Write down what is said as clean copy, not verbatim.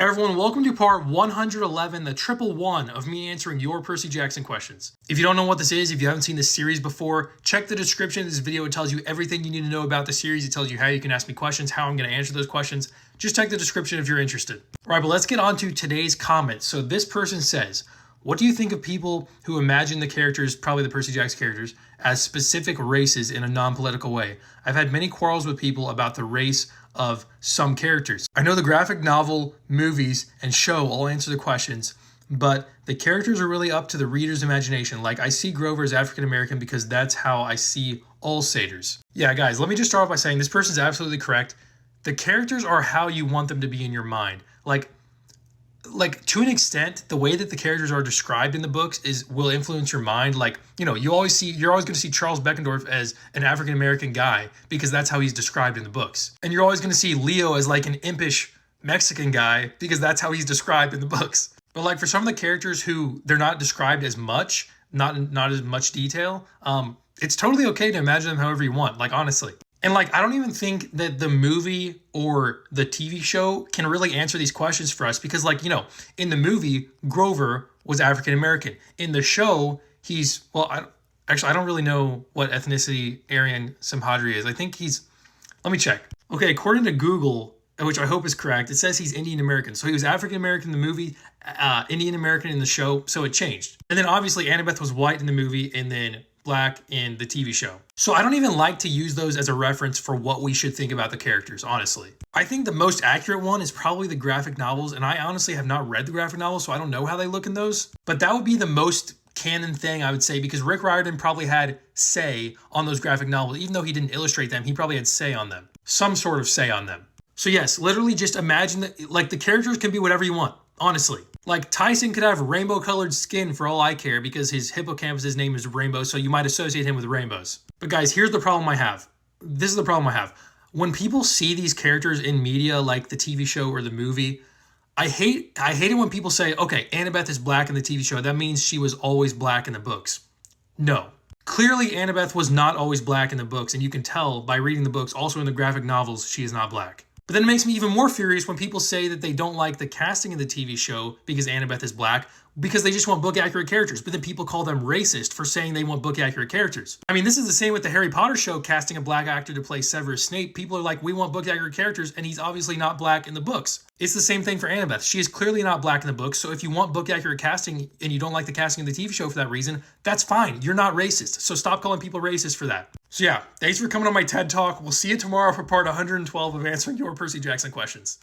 Everyone, welcome to part 111, the triple one of me answering your Percy Jackson questions. If you don't know what this is, if you haven't seen this series before, check the description of this video. It tells you everything you need to know about the series. It tells you how you can ask me questions, how I'm going to answer those questions. Just check the description if you're interested. All right, but let's get on to today's comment. So this person says, what do you think of people who imagine the characters, probably the Percy Jackson characters, as specific races in a non-political way? I've had many quarrels with people about the race of some characters. I know the graphic novel, movies, and show all answer the questions, but the characters are really up to the reader's imagination. Like, I see Grover as African American because that's how I see all satyrs. Yeah, guys, let me just start off by saying this person's absolutely correct. The characters are how you want them to be in your mind. Like to an extent, the way that the characters are described in the books will influence your mind. Like, you know, you're always going to see Charles Beckendorf as an African American guy because that's how he's described in the books. And you're always going to see Leo as like an impish Mexican guy because that's how he's described in the books. But like for some of the characters who they're not described as much, not as much detail, it's totally okay to imagine them however you want, like honestly. And like, I don't even think that the movie or the TV show can really answer these questions for us because, like, you know, in the movie, Grover was African American. In the show, he's, well, I don't really know what ethnicity Aryan Samhadri is. I think let me check. Okay, according to Google, which I hope is correct, it says he's Indian American. So he was African American in the movie, Indian American in the show, so it changed. And then obviously Annabeth was white in the movie and then black in the TV show. So I don't even like to use those as a reference for what we should think about the characters, honestly. I think the most accurate one is probably the graphic novels, and I honestly have not read the graphic novels, so I don't know how they look in those. But that would be the most canon thing, I would say, because Rick Riordan probably had say on those graphic novels. Even though he didn't illustrate them, he probably had say on them. Some sort of say on them. So yes, literally just imagine that, like, the characters can be whatever you want, honestly. Like, Tyson could have rainbow-colored skin for all I care because his hippocampus' name is Rainbow, so you might associate him with rainbows. But guys, here's the problem I have. This is the problem I have. When people see these characters in media, like the TV show or the movie, I hate it when people say, okay, Annabeth is black in the TV show. That means she was always black in the books. No. Clearly, Annabeth was not always black in the books, and you can tell by reading the books, also in the graphic novels, she is not black. But then it makes me even more furious when people say that they don't like the casting of the TV show because Annabeth is black, because they just want book-accurate characters. But then people call them racist for saying they want book-accurate characters. I mean, this is the same with the Harry Potter show casting a black actor to play Severus Snape. People are like, we want book-accurate characters, and he's obviously not black in the books. It's the same thing for Annabeth. She is clearly not black in the books, so if you want book-accurate casting and you don't like the casting of the TV show for that reason, that's fine. You're not racist, so stop calling people racist for that. So yeah, thanks for coming on my TED Talk. We'll see you tomorrow for part 112 of answering your Percy Jackson questions.